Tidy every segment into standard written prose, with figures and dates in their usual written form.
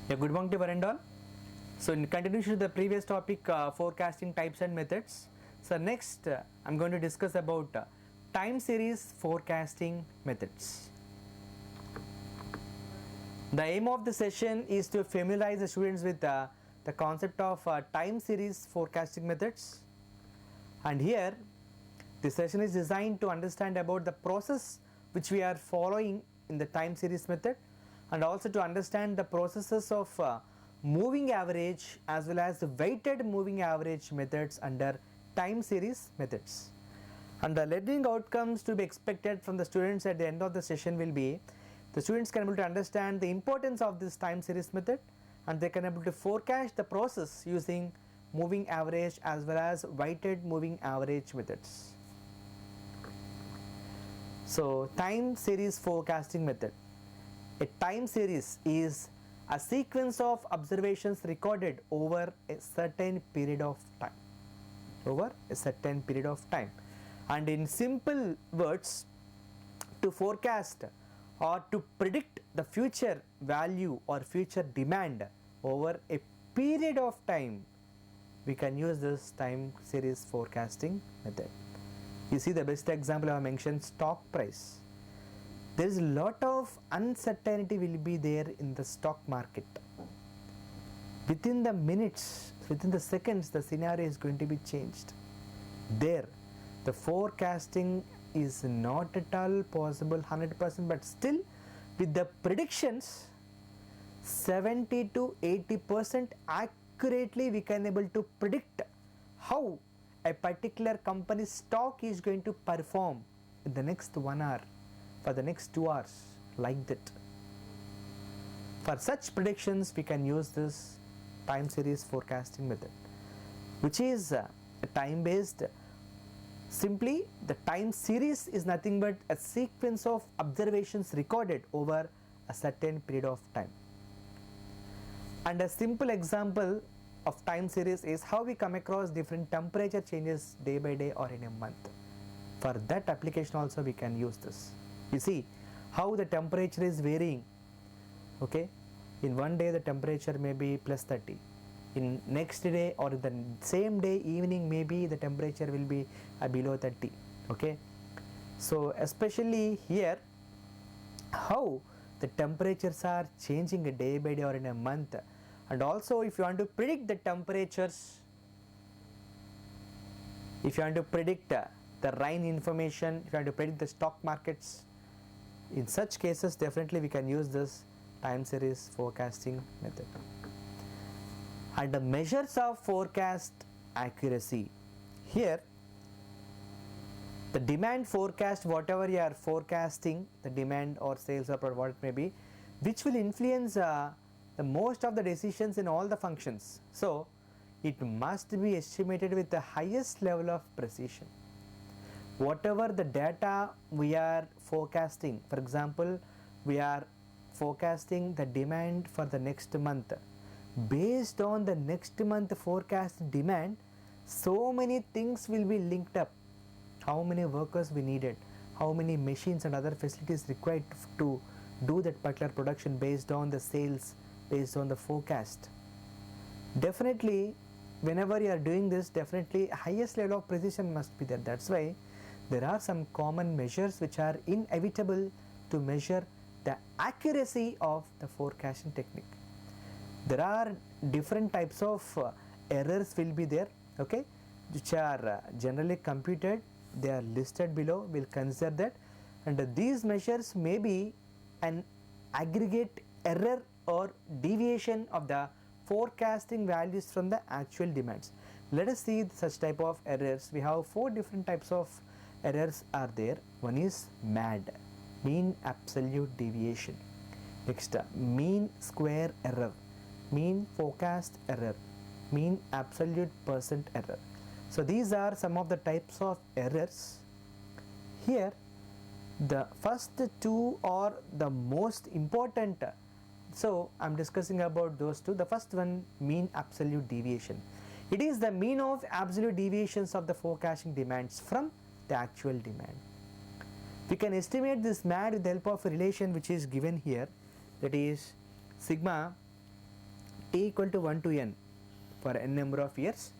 Yeah, good morning to one and all. So in continuation to the previous topic, forecasting types and methods. So next I'm going to discuss about time series forecasting methods. The aim of the session is to familiarize the students with the concept of time series forecasting methods, and here this session is designed to understand about the process which we are following in the time series method, and also to understand the processes of moving average as well as the weighted moving average methods under time series methods. And the learning outcomes to be expected from the students at the end of the session will be the students can be able to understand the importance of this time series method, and they can be able to forecast the process using moving average as well as weighted moving average methods. So time series forecasting method. A time series is a sequence of observations recorded over a certain period of time. And in simple words, to forecast or to predict the future value or future demand over a period of time, we can use this time series forecasting method. You see, the best example I have mentioned, stock price. There is a lot of uncertainty will be there in the stock market. Within the minutes, within the seconds, the scenario is going to be changed. There, the forecasting is not at all possible 100%, but still with the predictions 70 to 80% accurately we can able to predict how a particular company's stock is going to perform in the next 1 hour, for the next 2 hours, like that. For such predictions we can use this time series forecasting method, which is time based. Simply the time series is nothing but a sequence of observations recorded over a certain period of time. And a simple example of time series is how we come across different temperature changes day by day or in a month. For that application also we can use this. You see how the temperature is varying. Okay, in one day the temperature may be plus 30, in next day or the same day evening maybe the temperature will be below 30. Okay, so especially here how the temperatures are changing a day by day or in a month. And also if you want to predict the temperatures, if you want to predict the rain information, if you want to predict the stock markets, in such cases definitely we can use this time series forecasting method. And the measures of forecast accuracy. Here the demand forecast, whatever you are forecasting, the demand or sales or what it may be, which will influence the most of the decisions in all the functions. So it must be estimated with the highest level of precision. Whatever the data we are forecasting, for example, we are forecasting the demand for the next month. Based on the next month forecast demand, so many things will be linked up. How many workers we needed, how many machines and other facilities required to do that particular production based on the sales, based on the forecast. Definitely whenever you are doing this, definitely highest level of precision must be there. That's why there are some common measures which are inevitable to measure the accuracy of the forecasting technique. There are different types of errors will be there, okay, which are generally computed. They are listed below, we'll consider that. And these measures may be an aggregate error or deviation of the forecasting values from the actual demands. Let us see such type of errors. We have 4 different types of errors are there. One is MAD, mean absolute deviation. Next, mean square error, mean forecast error, mean absolute percent error. So these are some of the types of errors. Here the first 2 are the most important, so I am discussing about those 2. The first one, mean absolute deviation. It is the mean of absolute deviations of the forecasting demands from the actual demand. We can estimate this MAD with the help of a relation which is given here, that is sigma t equal to 1 to n for n number of years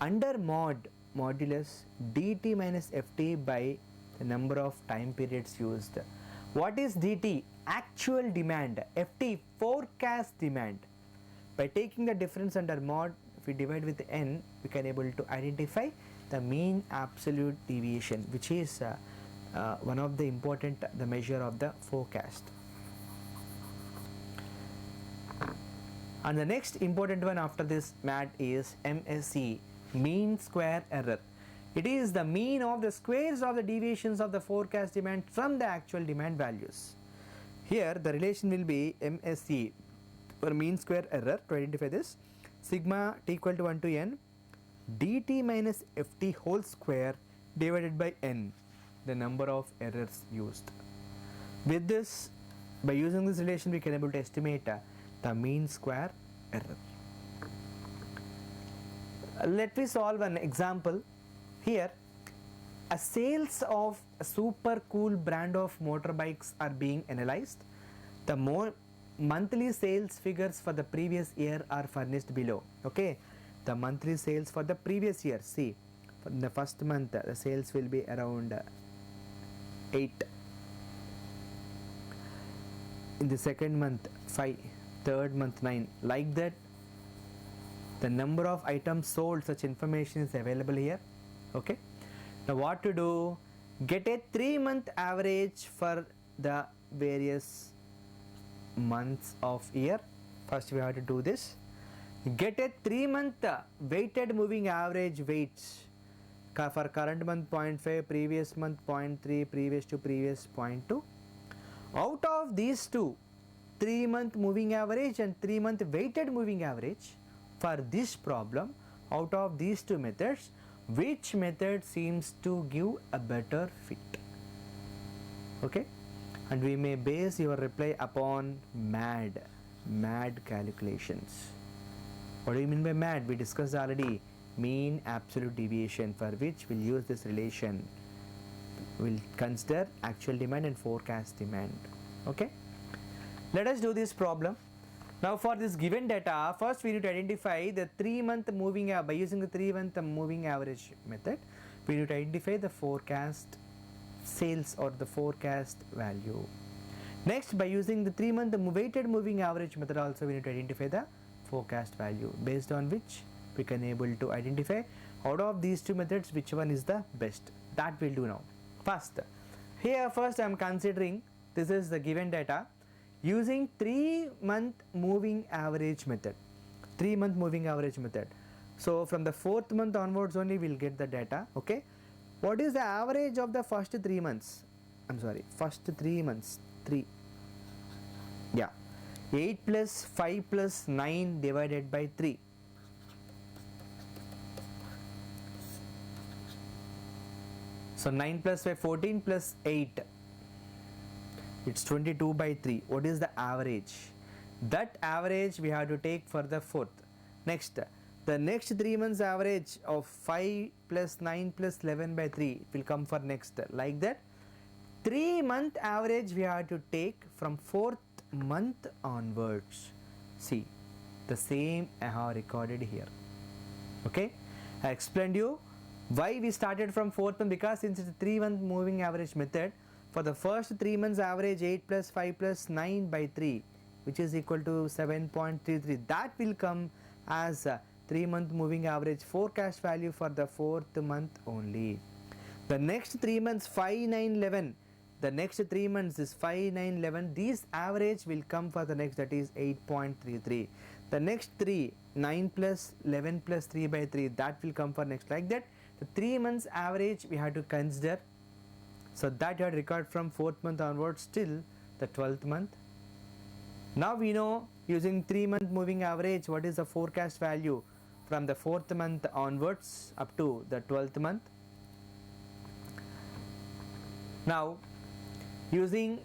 under modulus dt minus ft by the number of time periods used. What is dt? Actual demand. Ft, forecast demand. By taking the difference under mod, if we divide with n, we can able to identify the mean absolute deviation, which is one of the important the measure of the forecast. And the next important one after this MAD is MSE, mean square error. It is the mean of the squares of the deviations of the forecast demand from the actual demand values. Here the relation will be MSE for mean square error. To identify this, sigma t equal to 1 to n dt minus ft whole square divided by n, the number of errors used. With this, by using this relation, we can able to estimate the mean square error. Let me solve an example. Here, a sales of a super cool brand of motorbikes are being analyzed. The monthly sales figures for the previous year are furnished below. Okay, the monthly sales for the previous year. See, for the first month the sales will be around 8. In the second month 5, third month 9, like that. The number of items sold, such information is available here. Okay, now what to do? Get a 3-month average for the various months of year. First we have to do this. Get a 3-month weighted moving average weights for current month 0.5, previous month 0.3, previous to previous 0.2. Out of these two, 3-month moving average and 3-month weighted moving average, for this problem, out of these two methods, which method seems to give a better fit? Okay, and we may base your reply upon MAD calculations. What do you mean by MAD? We discussed already, mean absolute deviation, for which we'll use this relation. We'll consider actual demand and forecast demand. Okay, let us do this problem. Now for this given data, first we need to identify the 3-month moving by using the 3-month moving average method. We need to identify the forecast sales or the forecast value. Next, by using the 3-month weighted moving average method also, we need to identify the forecast value, based on which we can able to identify out of these two methods which one is the best. That we'll do now. First I am considering this is the given data using 3-month moving average method. 3-month moving average method. So from the 4th month onwards only we'll get the data. Okay, what is the average of the first 3 months? First 3 months. 3. Yeah, 8 plus 5 plus 9 divided by 3. So 9 plus 5, 14 plus 8. It's 22 by 3. What is the average? That average we have to take for the 4th. Next, the next 3 months average of 5 plus 9 plus 11 by 3 will come for next. Like that, 3-month average we have to take from 4th month onwards. See, the same I have recorded here. Okay, I explained you why we started from 4th month, because since it's a 3-month moving average method, for the first 3 months average 8 plus 5 plus 9 by 3, which is equal to 7.33, that will come as a 3-month moving average forecast value for the 4th month only. The next 3 months 5, 9, 11, the next 3 months is 5, 9, 11, these average will come for the next, that is 8.33. The next 3, 9 plus 11 plus 3 by 3, that will come for next. Like that, the 3 months average we have to consider. So that you have to record from 4th month onwards till the 12th month. Now we know using 3-month moving average what is the forecast value from the 4th month onwards up to the 12th month. Now using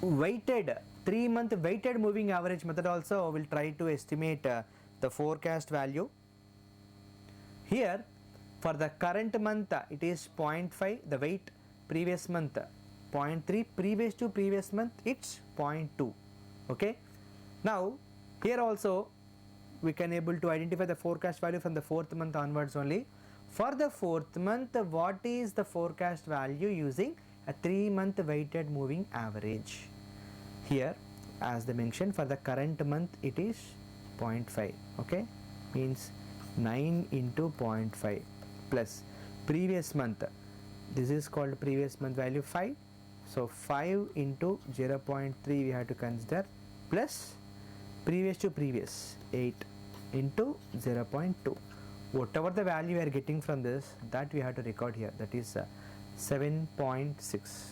weighted 3-month weighted moving average method also, we'll try to estimate the forecast value. Here for the current month it is 0.5, the weight. Previous month 0.3, previous to previous month it's 0.2. Okay, now Here also we can able to identify the forecast value from the 4th month onwards only. For the 4th month, what is the forecast value using a 3-month weighted moving average? Here, as they mentioned, for the current month it is 0.5, okay, means 9 into 0.5 plus previous month, this is called previous month value 5, so 5 into 0.3 we have to consider, plus previous to previous 8 into 0.2. Whatever the value we are getting from this, that we have to record here, that is 7.6.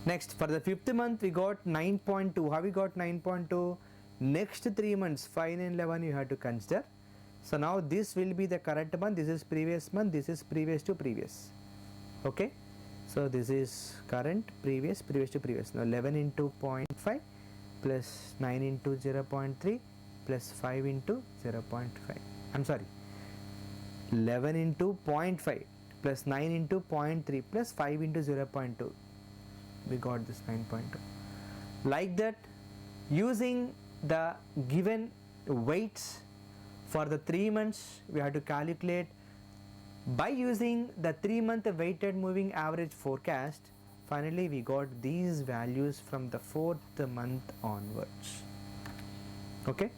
Next, for the 5th month we got 9.2. How we got 9.2? Next 3 months 5 and 11 you have to consider. So now this will be the current month, this is previous month, this is previous to previous, okay. So this is current, previous, previous to previous. Now 11 into 0.5 plus 9 into 0.3 plus 5 into 0.5. I'm sorry, 11 into 0.5 plus 9 into 0.3 plus 5 into 0.2. We got this 9.2. Like that, using the given weights for the 3 months, we have to calculate by using the 3-month weighted moving average forecast. Finally, we got these values from the 4th month onwards. Okay.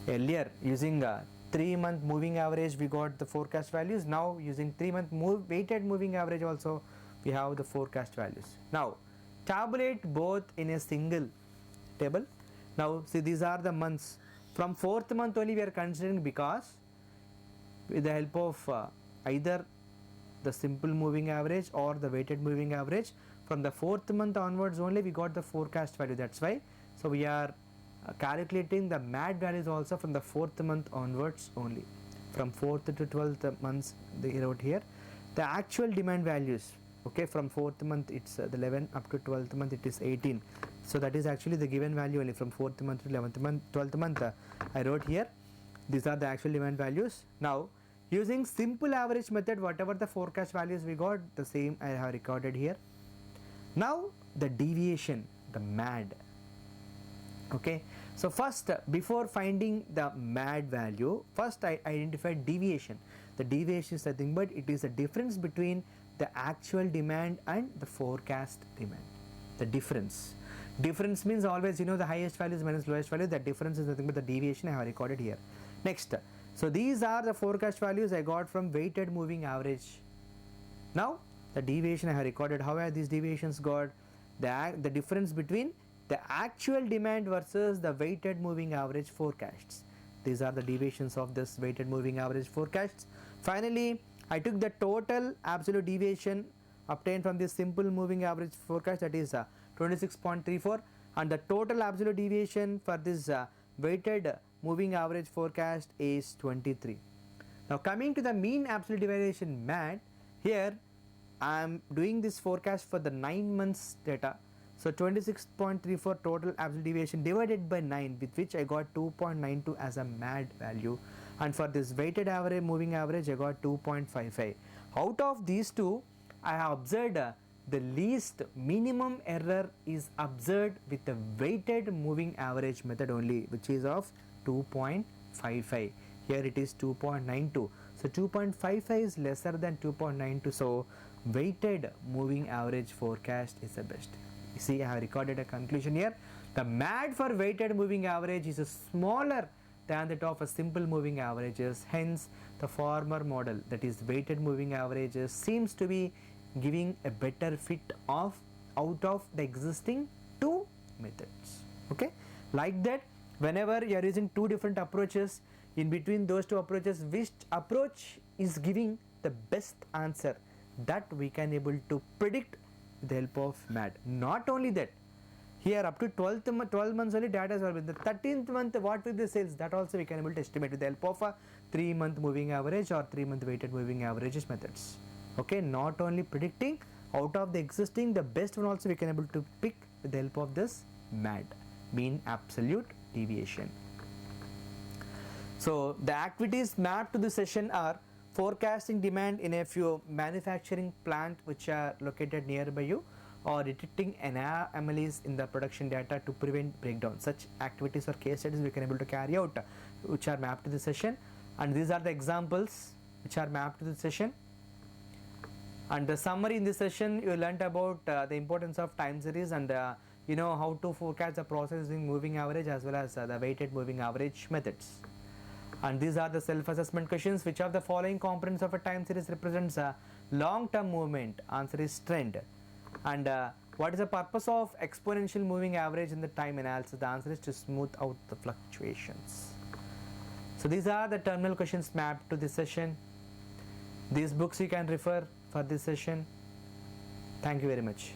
Earlier, using a 3-month moving average, we got the forecast values. Now, using 3-month weighted moving average also, we have the forecast values. Now, tabulate both in a single table. Now, see, these are the months. From 4th month only we are considering, because with the help of either the simple moving average or the weighted moving average, from the 4th month onwards only we got the forecast value. That's why, so we are calculating the MAD values also from the 4th month onwards only. From 4th to 12th months they wrote here the actual demand values. Okay, from 4th month it's the 11 up to 12th month it is 18. So that is actually the given value only from 4th month to 11th month, 12th month. I wrote here, these are the actual demand values. Now, using simple average method, whatever the forecast values we got, the same I have recorded here. Now, the deviation, the MAD. Okay, so first, before finding the MAD value, first I identified deviation. The deviation is nothing but it is the difference between the actual demand and the forecast demand. The difference. Difference means always, you know, the highest values minus lowest value. The difference is nothing but the deviation I have recorded here. Next, so these are the forecast values I got from weighted moving average. Now, the deviation I have recorded. How are these deviations got? The difference between the actual demand versus the weighted moving average forecasts. These are the deviations of this weighted moving average forecasts. Finally, I took the total absolute deviation obtained from this simple moving average forecast, that is 26.34, and the total absolute deviation for this weighted moving average forecast is 23. Now coming to the mean absolute deviation MAD, here I am doing this forecast for the 9 months data. So 26.34 total absolute deviation divided by 9, with which I got 2.92 as a MAD value, and for this weighted average moving average I got 2.55. Out of these two, I have observed the least minimum error is observed with the weighted moving average method only, which is of 2.55. Here it is 2.92. So 2.55 is lesser than 2.92. So weighted moving average forecast is the best. You see, I have recorded a conclusion here. The MAD for weighted moving average is smaller than that of a simple moving averages. Hence, the former model, that is weighted moving averages, seems to be giving a better fit of out of the existing two methods. Okay, like that, whenever you are using two different approaches, in between those two approaches, which approach is giving the best answer, that we can able to predict with the help of MAD. Not only that, here up to 12 months only data is available. The 13th month, what will be the sales, that also we can able to estimate with the help of a 3-month moving average or 3-month weighted moving averages methods. Okay, not only predicting, out of the existing, the best one also we can able to pick with the help of this MAD, mean absolute deviation. So the activities mapped to the session are: forecasting demand in a few manufacturing plant which are located nearby you, or detecting anomalies in the production data to prevent breakdown. Such activities or case studies we can able to carry out, which are mapped to the session, and these are the examples which are mapped to the session. And the summary in this session, you learnt about the importance of time series, and you know how to forecast the process using moving average as well as the weighted moving average methods. And these are the self-assessment questions. Which of the following components of a time series represents a long-term movement? Answer is trend. And what is the purpose of exponential moving average in the time analysis? The answer is to smooth out the fluctuations. So these are the terminal questions mapped to this session. These books you can refer for this session. Thank you very much.